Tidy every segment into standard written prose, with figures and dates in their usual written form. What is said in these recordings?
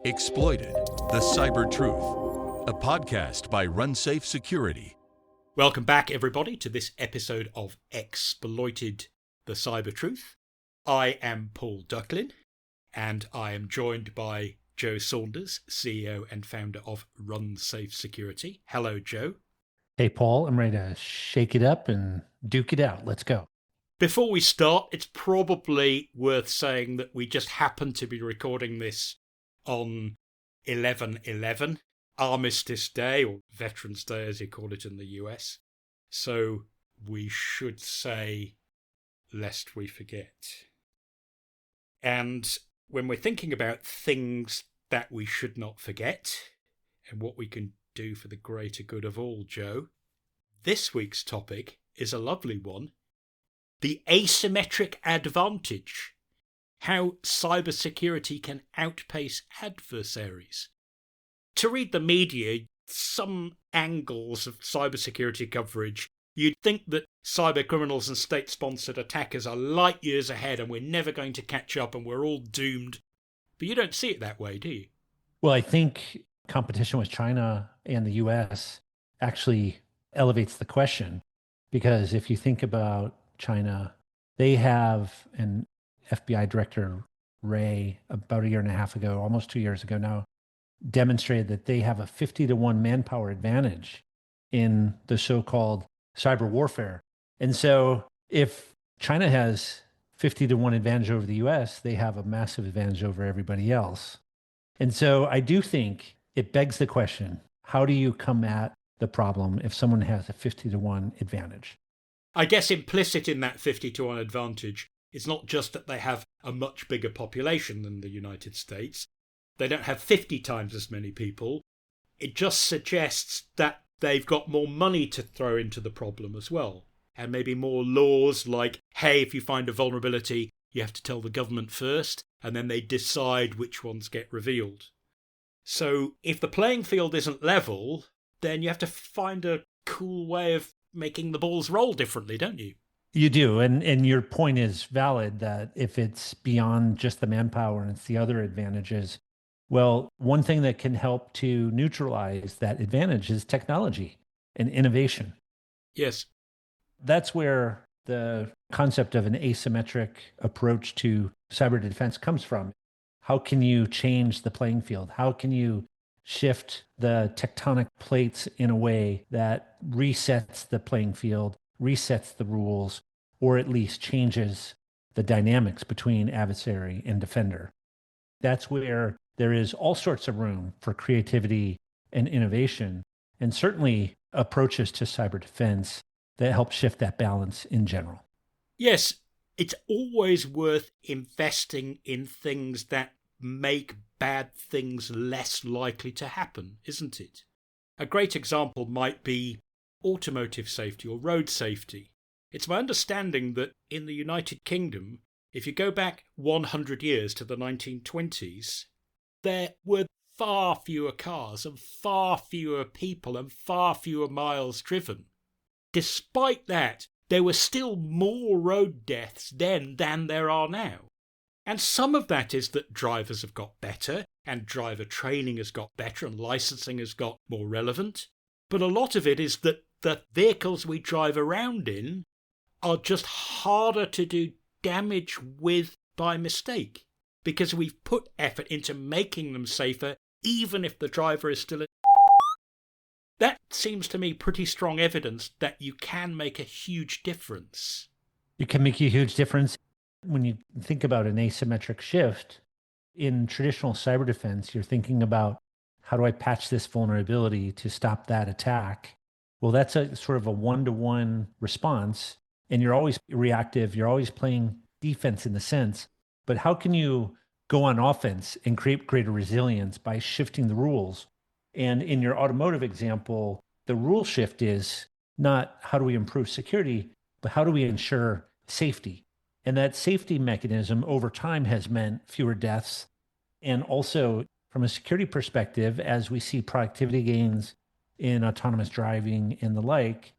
Exploited, the Cyber Truth, a podcast by RunSafe Security. Welcome back, everybody, to this episode of Exploited, the Cyber Truth. I am Paul Ducklin, and I am joined by Joe Saunders, CEO and founder of RunSafe Security. Hello, Joe. Hey, Paul, I'm ready to shake it up and duke it out. Let's go. Before we start, it's probably worth saying that we just happen to be recording this on 11/11, Armistice Day, or Veterans Day as you call it in the US. So we should say, lest we forget. And when we're thinking about things that we should not forget and what we can do for the greater good of all, Joe, this week's topic is a lovely one. The asymmetric advantage. How cybersecurity can outpace adversaries. To read the media, some angles of cybersecurity coverage, you'd think that cyber criminals and state-sponsored attackers are light years ahead and we're never going to catch up and we're all doomed. But you don't see it that way, do you? Well, I think competition with China and the US actually elevates the question, because if you think about China, they have an FBI Director Wray, about a year and a half ago, almost 2 years ago now, demonstrated that they have a 50-to-1 manpower advantage in the so-called cyber warfare. And so if China has 50-to-1 advantage over the US, they have a massive advantage over everybody else. And so I do think it begs the question, how do you come at the problem if someone has a 50-to-1 advantage? I guess implicit in that 50-to-1 advantage, it's not just that they have a much bigger population than the United States. They don't have 50 times as many people. It just suggests that they've got more money to throw into the problem as well. And maybe more laws like, hey, if you find a vulnerability, you have to tell the government first, and then they decide which ones get revealed. So if the playing field isn't level, then you have to find a cool way of making the balls roll differently, don't you? You do. And your point is valid that if it's beyond just the manpower and it's the other advantages, well, one thing that can help to neutralize that advantage is technology and innovation. Yes. That's where the concept of an asymmetric approach to cyber defense comes from. How can you change the playing field? How can you shift the tectonic plates in a way that resets the playing field, resets the rules, or at least changes the dynamics between adversary and defender? That's where there is all sorts of room for creativity and innovation, and certainly approaches to cyber defense that help shift that balance in general. Yes, it's always worth investing in things that make bad things less likely to happen, isn't it? A great example might be automotive safety or road safety. It's my understanding that in the United Kingdom, if you go back 100 years to the 1920s, there were far fewer cars and far fewer people and far fewer miles driven. Despite that, there were still more road deaths then than there are now. And some of that is that drivers have got better and driver training has got better and licensing has got more relevant. But a lot of it is that the vehicles we drive around in are just harder to do damage with by mistake, because we've put effort into making them safer, even if the driver is still... That seems to me pretty strong evidence that you can make a huge difference. You can make a huge difference. When you think about an asymmetric shift, in traditional cyber defense, you're thinking about, how do I patch this vulnerability to stop that attack? Well, that's a sort of a one-to-one response, and you're always reactive. You're always playing defense in the sense, but how can you go on offense and create greater resilience by shifting the rules? And in your automotive example, the rule shift is not how do we improve security, but how do we ensure safety? And that safety mechanism over time has meant fewer deaths. And also from a security perspective, as we see productivity gains in autonomous driving and the like,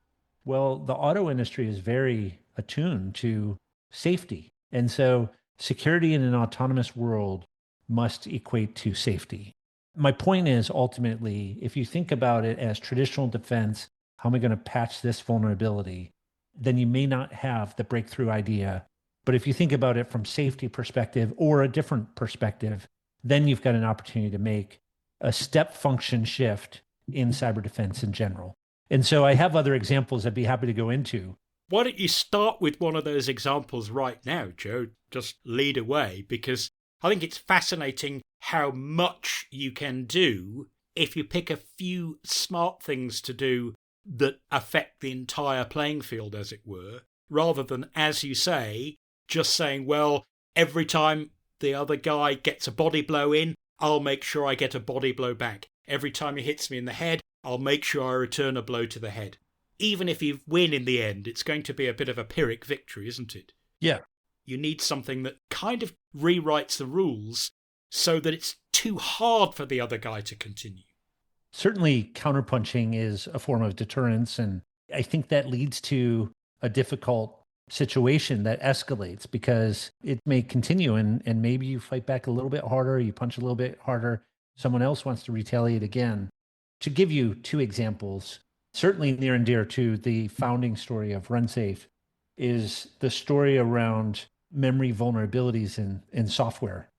well, the auto industry is very attuned to safety. And so security in an autonomous world must equate to safety. My point is ultimately, if you think about it as traditional defense, how am I going to patch this vulnerability? Then you may not have the breakthrough idea. But if you think about it from safety perspective or a different perspective, then you've got an opportunity to make a step function shift in cyber defense in general. And so I have other examples I'd be happy to go into. Why don't you start with one of those examples right now, Joe? Just lead away, because I think it's fascinating how much you can do if you pick a few smart things to do that affect the entire playing field, as it were, rather than, as you say, just saying, well, every time the other guy gets a body blow in, I'll make sure I get a body blow back. Every time he hits me in the head, I'll make sure I return a blow to the head. Even if you win in the end, it's going to be a bit of a Pyrrhic victory, isn't it? Yeah. You need something that kind of rewrites the rules so that it's too hard for the other guy to continue. Certainly, counterpunching is a form of deterrence. And I think that leads to a difficult situation that escalates because it may continue and maybe you fight back a little bit harder, you punch a little bit harder, someone else wants to retaliate again. To give you two examples, certainly near and dear to the founding story of RunSafe is the story around memory vulnerabilities in software.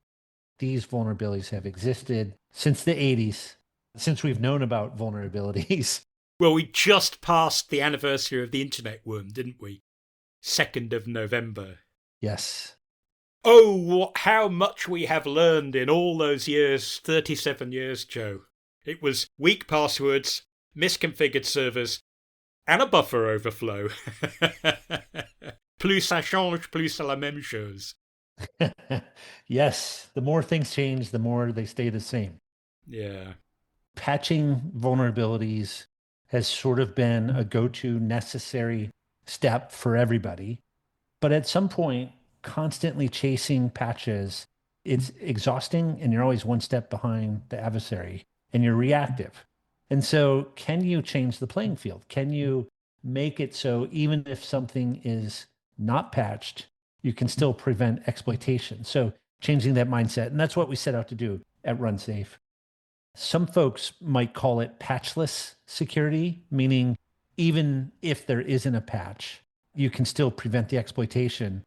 These vulnerabilities have existed since the 80s, since we've known about vulnerabilities. Well, we just passed the anniversary of the internet worm, didn't we? 2nd of November. Yes. Oh, how much we have learned in all those years, 37 years, Joe. It was weak passwords, misconfigured servers, and a buffer overflow. Plus ça change, plus c'est la même chose. Yes, the more things change, the more they stay the same. Yeah. Patching vulnerabilities has sort of been a go-to necessary step for everybody. But at some point, constantly chasing patches, it's exhausting and you're always one step behind the adversary and you're reactive. And so can you change the playing field? Can you make it so even if something is not patched, you can still prevent exploitation? So changing that mindset. And that's what we set out to do at RunSafe. Some folks might call it patchless security, meaning even if there isn't a patch, you can still prevent the exploitation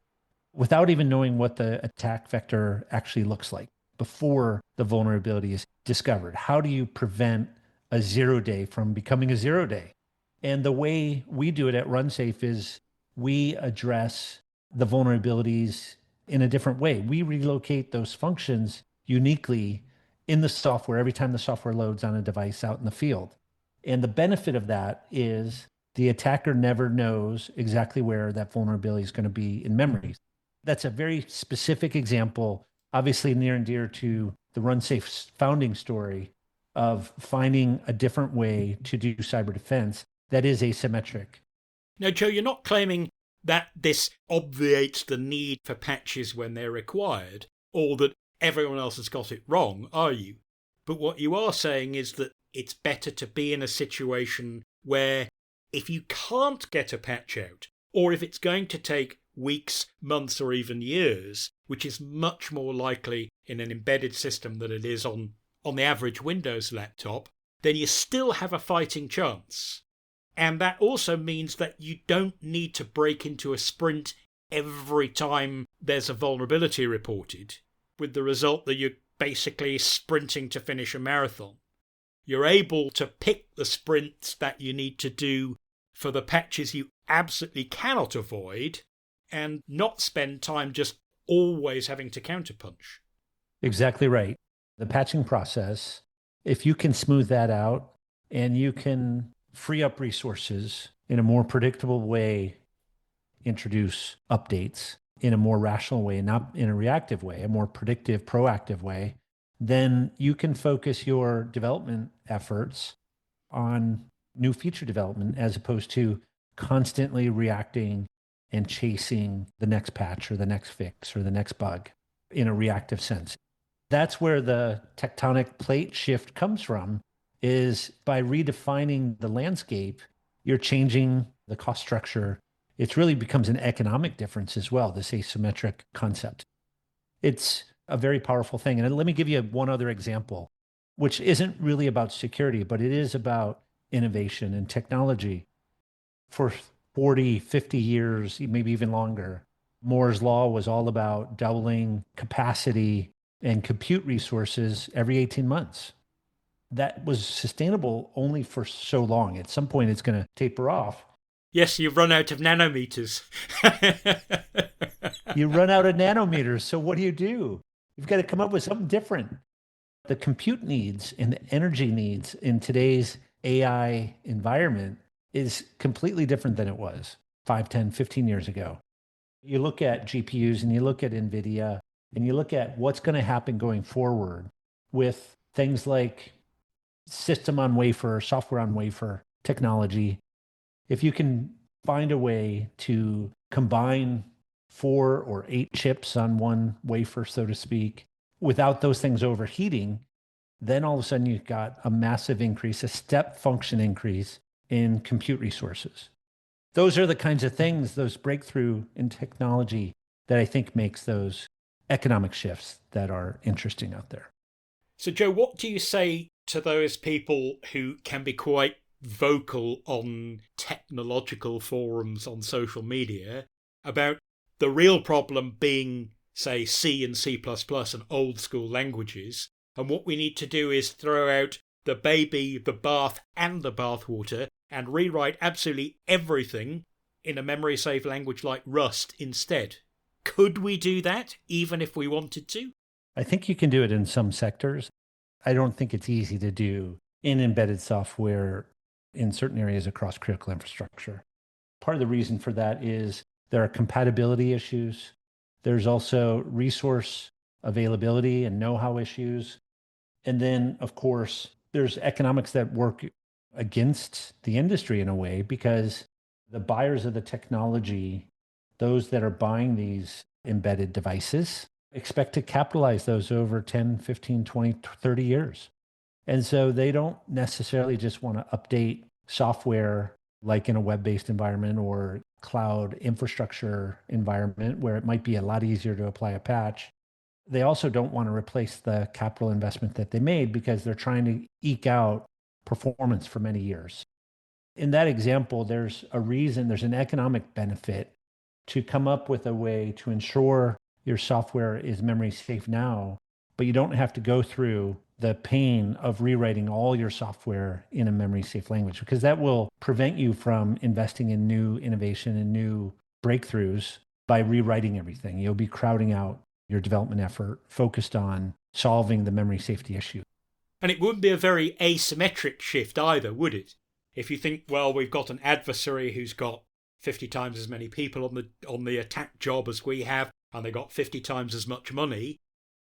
without even knowing what the attack vector actually looks like before the vulnerability is discovered. How do you prevent a 0 day from becoming a 0 day? And the way we do it at RunSafe is we address the vulnerabilities in a different way. We relocate those functions uniquely in the software every time the software loads on a device out in the field. And the benefit of that is the attacker never knows exactly where that vulnerability is going to be in memory. That's a very specific example, obviously near and dear to the RunSafe founding story of finding a different way to do cyber defense that is asymmetric. Now, Joe, you're not claiming that this obviates the need for patches when they're required, or that everyone else has got it wrong, are you? But what you are saying is that it's better to be in a situation where if you can't get a patch out, or if it's going to take weeks, months, or even years, which is much more likely in an embedded system than it is on the average Windows laptop, then you still have a fighting chance. And that also means that you don't need to break into a sprint every time there's a vulnerability reported, with the result that you're basically sprinting to finish a marathon. You're able to pick the sprints that you need to do for the patches you absolutely cannot avoid and not spend time just always having to counterpunch. Exactly right. The patching process, if you can smooth that out and you can free up resources in a more predictable way, introduce updates in a more rational way, not in a reactive way, a more predictive, proactive way, then you can focus your development efforts on new feature development as opposed to constantly reacting and chasing the next patch or the next fix or the next bug in a reactive sense. That's where the tectonic plate shift comes from, is by redefining the landscape, you're changing the cost structure. It really becomes an economic difference as well, this asymmetric concept. It's a very powerful thing. And let me give you one other example, which isn't really about security, but it is about innovation and technology. For 40, 50 years, maybe even longer, Moore's Law was all about doubling capacity and compute resources every 18 months. That was sustainable only for so long. At some point, it's going to taper off. Yes, you've run out of nanometers. You run out of nanometers. So what do? You've got to come up with something different. The compute needs and the energy needs in today's AI environment is completely different than it was 5, 10, 15 years ago. You look at GPUs and you look at NVIDIA and you look at what's going to happen going forward with things like system on wafer, software on wafer technology. If you can find a way to combine 4 or 8 chips on one wafer, so to speak, without those things overheating, then all of a sudden you've got a massive increase, a step function increase in compute resources. Those are the kinds of things, those breakthrough in technology that I think makes those economic shifts that are interesting out there. So, Joe, what do you say to those people who can be quite vocal on technological forums on social media about the real problem being, say, C and C++ and old school languages, and what we need to do is throw out the baby, the bath and the bathwater and rewrite absolutely everything in a memory-safe language like Rust instead? Could we do that, even if we wanted to? I think you can do it in some sectors. I don't think it's easy to do in embedded software in certain areas across critical infrastructure. Part of the reason for that is there are compatibility issues. There's also resource availability and know-how issues. And then, of course, there's economics that work against the industry in a way, because the buyers of the technology, those that are buying these embedded devices, expect to capitalize those over 10, 15, 20, 30 years. And so they don't necessarily just want to update software like in a web-based environment or cloud infrastructure environment where it might be a lot easier to apply a patch. They also don't want to replace the capital investment that they made because they're trying to eke out performance for many years. In that example, there's a reason, there's an economic benefit to come up with a way to ensure your software is memory safe now, but you don't have to go through the pain of rewriting all your software in a memory safe language, because that will prevent you from investing in new innovation and new breakthroughs by rewriting everything. You'll be crowding out your development effort focused on solving the memory safety issue. And it wouldn't be a very asymmetric shift either, would it? If you think, well, we've got an adversary who's got 50 times as many people on the attack job as we have, and they got 50 times as much money,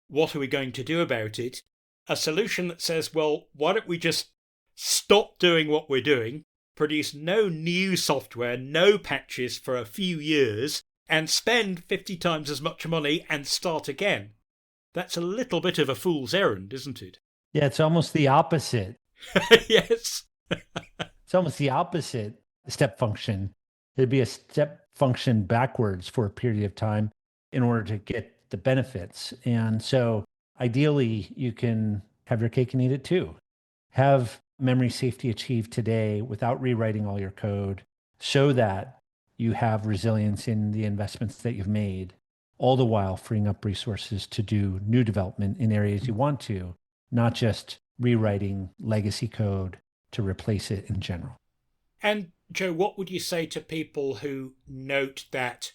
what are we going to do about it? A solution that says, well, why don't we just stop doing what we're doing, produce no new software, no patches for a few years, and spend 50 times as much money and start again? That's a little bit of a fool's errand, isn't it? Yeah, it's almost the opposite. Yes. It's almost the opposite step function. It'd be a step function backwards for a period of time in order to get the benefits. And so ideally, you can have your cake and eat it too. Have memory safety achieved today without rewriting all your code so that you have resilience in the investments that you've made, all the while freeing up resources to do new development in areas you want to, not just rewriting legacy code to replace it in general. And Joe, what would you say to people who note that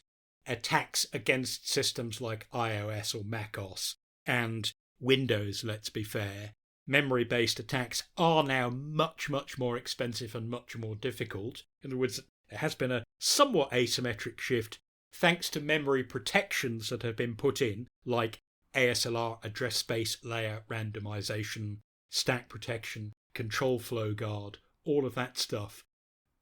attacks against systems like iOS or macOS and Windows, let's be fair, memory-based attacks are now much, much more expensive and much more difficult? In other words, there has been a somewhat asymmetric shift thanks to memory protections that have been put in, like ASLR address space layout randomization, stack protection, control flow guard, all of that stuff.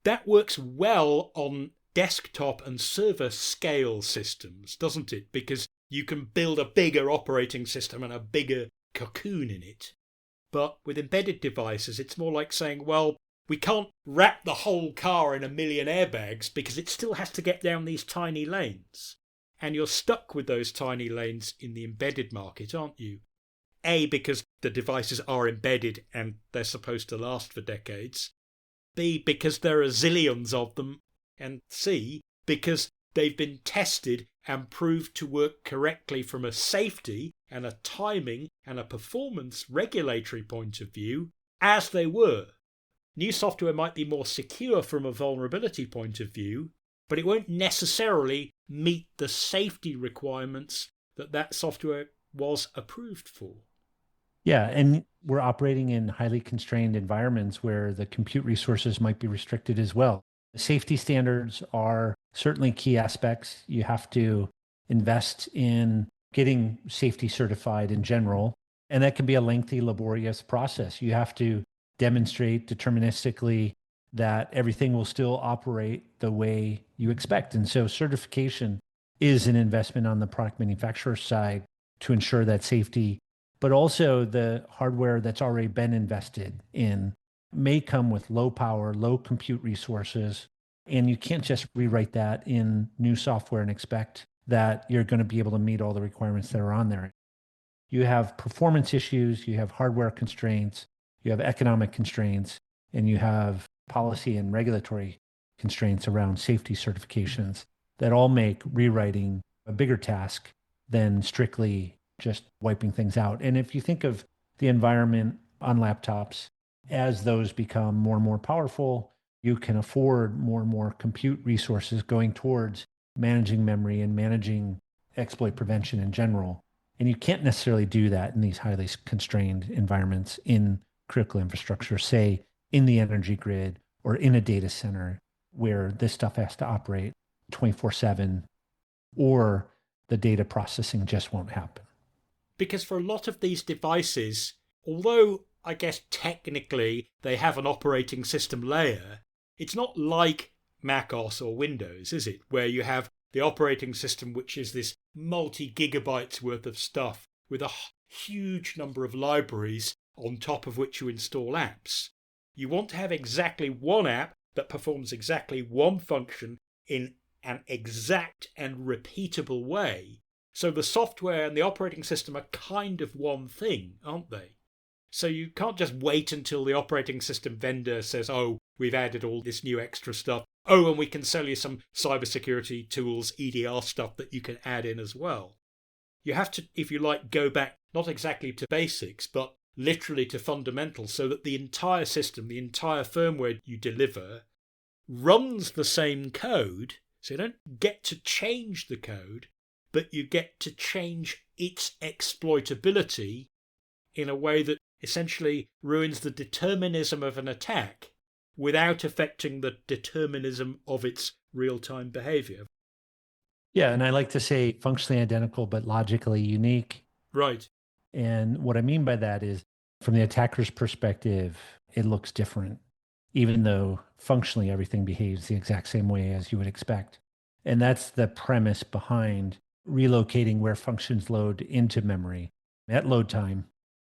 That works well on desktop and server scale systems, doesn't it? Because you can build a bigger operating system and a bigger cocoon in it. But with embedded devices, it's more like saying, well, we can't wrap the whole car in 1 million airbags because it still has to get down these tiny lanes. And you're stuck with those tiny lanes in the embedded market, aren't you? A, because the devices are embedded and they're supposed to last for decades. B, because there are zillions of them. And C, because they've been tested and proved to work correctly from a safety and a timing and a performance regulatory point of view, as they were. New software might be more secure from a vulnerability point of view, but it won't necessarily meet the safety requirements that software was approved for. Yeah, and we're operating in highly constrained environments where the compute resources might be restricted as well. Safety standards are certainly key aspects. You have to invest in getting safety certified in general, and that can be a lengthy, laborious process. You have to demonstrate deterministically that everything will still operate the way you expect. And so certification is an investment on the product manufacturer side to ensure that safety, but also the hardware that's already been invested in may come with low power, low compute resources. And you can't just rewrite that in new software and expect that you're going to be able to meet all the requirements that are on there. You have performance issues, you have hardware constraints, you have economic constraints, and you have policy and regulatory constraints around safety certifications that all make rewriting a bigger task than strictly just wiping things out. And if you think of the environment on laptops, as those become more and more powerful, you can afford more and more compute resources going towards managing memory and managing exploit prevention in general. And you can't necessarily do that in these highly constrained environments in critical infrastructure, say in the energy grid or in a data center where this stuff has to operate 24/7, or the data processing just won't happen. Because for a lot of these devices, although I guess technically they have an operating system layer, it's not like Mac OS or Windows, is it? Where you have the operating system, which is this multi-gigabytes worth of stuff with a huge number of libraries on top of which you install apps. You want to have exactly one app that performs exactly one function in an exact and repeatable way. So the software and the operating system are kind of one thing, aren't they? So you can't just wait until the operating system vendor says, oh, we've added all this new extra stuff. Oh, and we can sell you some cybersecurity tools, EDR stuff that you can add in as well. You have to, if you like, go back not exactly to basics, but literally to fundamentals, so that the entire system, the entire firmware you deliver runs the same code. So you don't get to change the code, but you get to change its exploitability in a way that essentially ruins the determinism of an attack without affecting the determinism of its real-time behavior. Yeah, and I like to say functionally identical, but logically unique. Right. And what I mean by that is, from the attacker's perspective, it looks different, even though functionally everything behaves the exact same way as you would expect. And that's the premise behind relocating where functions load into memory at load time,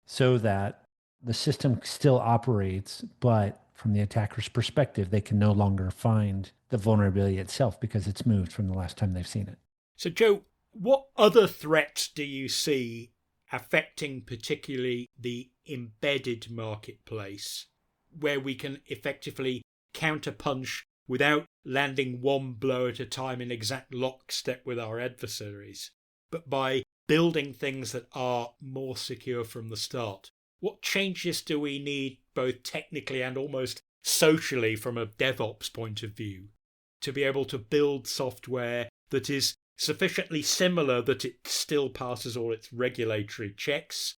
so that the system still operates, but from the attacker's perspective, they can no longer find the vulnerability itself because it's moved from the last time they've seen it. So, Joe, what other threats do you see affecting particularly the embedded marketplace, where we can effectively counterpunch without landing one blow at a time in exact lockstep with our adversaries, but by building things that are more secure from the start? What changes do we need, both technically and almost socially from a DevOps point of view, to be able to build software that is sufficiently similar that it still passes all its regulatory checks,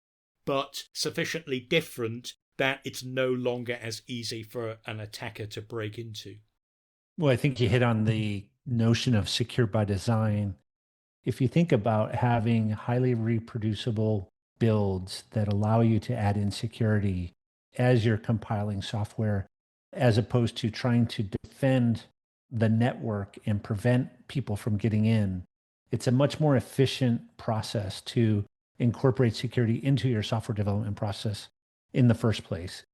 but sufficiently different that it's no longer as easy for an attacker to break into? Well, I think you hit on the notion of secure by design. If you think about having highly reproducible builds that allow you to add in security as you're compiling software, as opposed to trying to defend the network and prevent people from getting in, it's a much more efficient process to incorporate security into your software development process in the first place.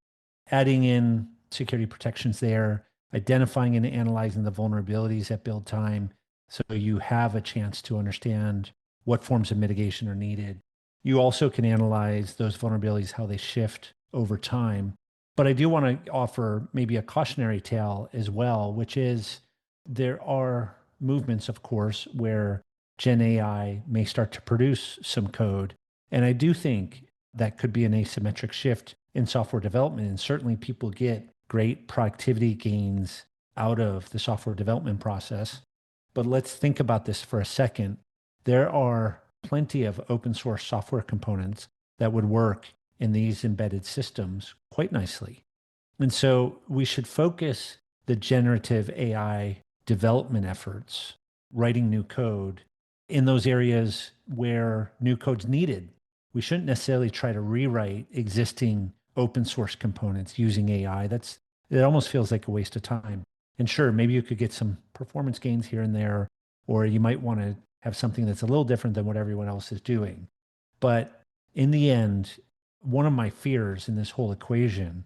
Adding in security protections there, identifying and analyzing the vulnerabilities at build time, So you have a chance to understand what forms of mitigation are needed. You also can analyze those vulnerabilities, how they shift over time. But I do want to offer maybe a cautionary tale as well, which is there are movements, of course, where Gen AI may start to produce some code. And I do think that could be an asymmetric shift in software development. And certainly people get great productivity gains out of the software development process. But let's think about this for a second. There are plenty of open source software components that would work in these embedded systems quite nicely. And so we should focus the generative AI development efforts, writing new code, in those areas where new code's needed. We shouldn't necessarily try to rewrite existing open source components using AI. It almost feels like a waste of time. And sure, maybe you could get some performance gains here and there, or you might want to have something that's a little different than what everyone else is doing. But in the end, one of my fears in this whole equation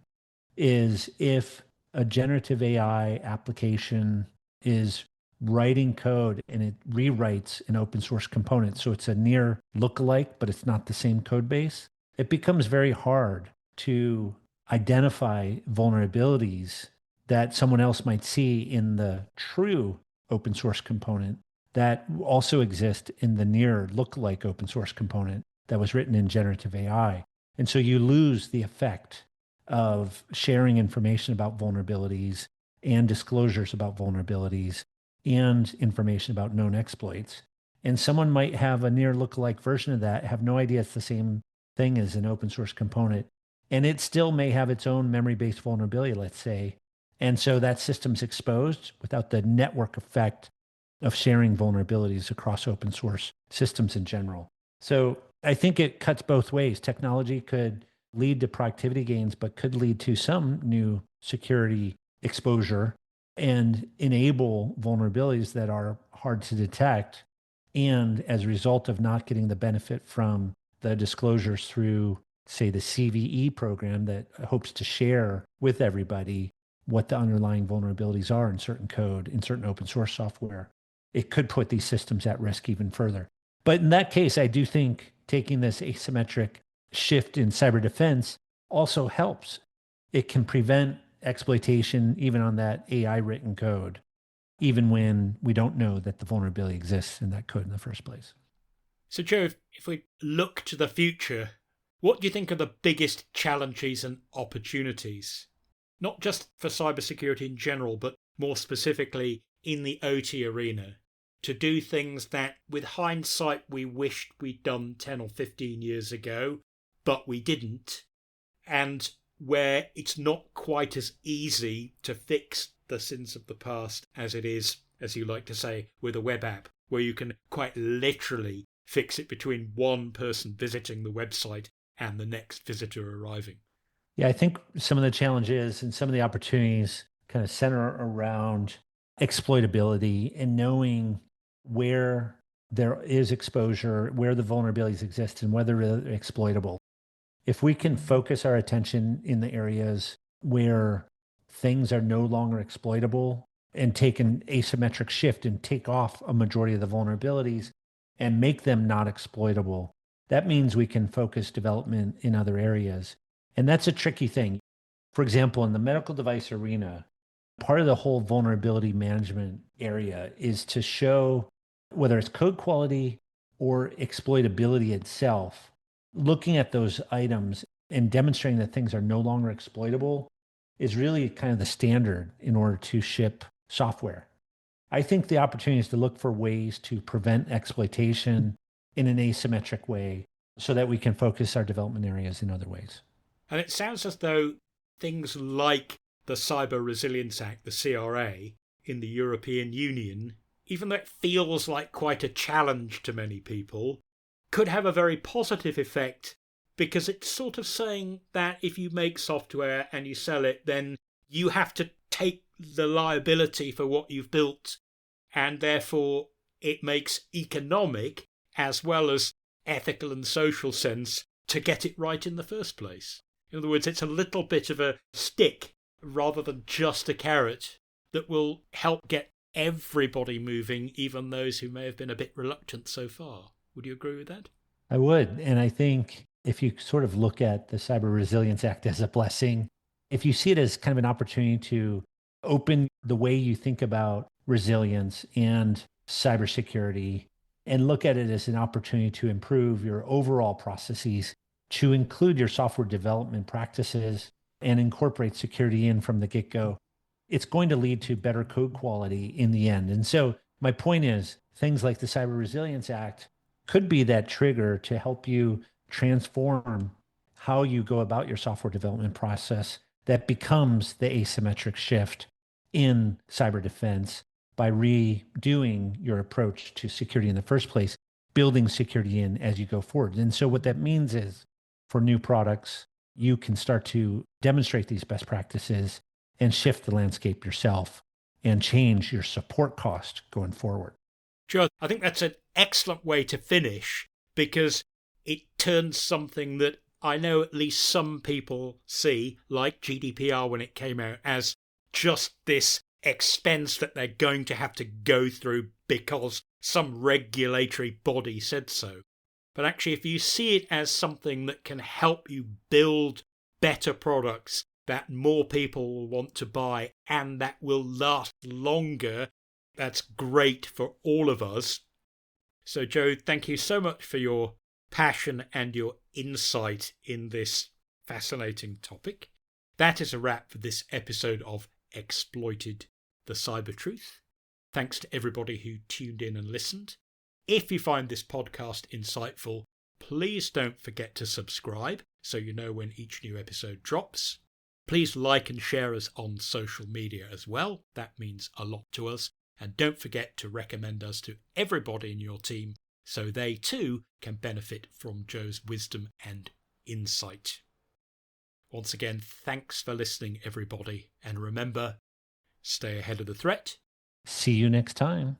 is if a generative AI application is writing code and it rewrites an open source component, so it's a near lookalike, but it's not the same code base, it becomes very hard to identify vulnerabilities that someone else might see in the true open source component that also exist in the near lookalike open source component that was written in generative AI. And so you lose the effect of sharing information about vulnerabilities and disclosures about vulnerabilities and information about known exploits. And someone might have a near lookalike version of that, have no idea it's the same thing as an open source component. And it still may have its own memory-based vulnerability, let's say. And so that system's exposed without the network effect of sharing vulnerabilities across open source systems in general. So I think it cuts both ways. Technology could lead to productivity gains, but could lead to some new security exposure and enable vulnerabilities that are hard to detect. And as a result of not getting the benefit from the disclosures through, say, the CVE program that hopes to share with everybody what the underlying vulnerabilities are in certain code, in certain open source software, it could put these systems at risk even further. But in that case, I do think taking this asymmetric shift in cyber defense also helps. It can prevent exploitation even on that AI written code, even when we don't know that the vulnerability exists in that code in the first place. So, Joe, if we look to the future, what do you think are the biggest challenges and opportunities? Not just for cybersecurity in general, but more specifically in the OT arena, to do things that, with hindsight, we wished we'd done 10 or 15 years ago, but we didn't, and where it's not quite as easy to fix the sins of the past as it is, as you like to say, with a web app, where you can quite literally fix it between one person visiting the website and the next visitor arriving. Yeah, I think some of the challenges and some of the opportunities kind of center around exploitability and knowing where there is exposure, where the vulnerabilities exist, and whether they're exploitable. If we can focus our attention in the areas where things are no longer exploitable and take an asymmetric shift and take off a majority of the vulnerabilities and make them not exploitable, that means we can focus development in other areas. And that's a tricky thing. For example, in the medical device arena, part of the whole vulnerability management area is to show whether it's code quality or exploitability itself, looking at those items and demonstrating that things are no longer exploitable is really kind of the standard in order to ship software. I think the opportunity is to look for ways to prevent exploitation in an asymmetric way so that we can focus our development areas in other ways. And it sounds as though things like the Cyber Resilience Act, the CRA, in the European Union, even though it feels like quite a challenge to many people, could have a very positive effect, because it's sort of saying that if you make software and you sell it, then you have to take the liability for what you've built, and therefore it makes economic as well as ethical and social sense to get it right in the first place. In other words, it's a little bit of a stick rather than just a carrot that will help get everybody moving, even those who may have been a bit reluctant so far. Would you agree with that? I would. And I think if you sort of look at the Cyber Resilience Act as a blessing, if you see it as kind of an opportunity to open the way you think about resilience and cybersecurity and look at it as an opportunity to improve your overall processes, to include your software development practices and incorporate security in from the get-go, it's going to lead to better code quality in the end. And so my point is things like the Cyber Resilience Act could be that trigger to help you transform how you go about your software development process that becomes the asymmetric shift in cyber defense by redoing your approach to security in the first place, building security in as you go forward. And so what that means is for new products, you can start to demonstrate these best practices and shift the landscape yourself and change your support cost going forward. Joe, I think that's an excellent way to finish, because it turns something that I know at least some people see, like GDPR when it came out, as just this expense that they're going to have to go through because some regulatory body said so. But actually, if you see it as something that can help you build better products that more people will want to buy and that will last longer, that's great for all of us. So, Joe, thank you so much for your passion and your insight in this fascinating topic. That is a wrap for this episode of Exploited, the Cyber Truth. Thanks to everybody who tuned in and listened. If you find this podcast insightful, please don't forget to subscribe so you know when each new episode drops. Please like and share us on social media as well. That means a lot to us. And don't forget to recommend us to everybody in your team so they too can benefit from Joe's wisdom and insight. Once again, thanks for listening, everybody. And remember, stay ahead of the threat. See you next time.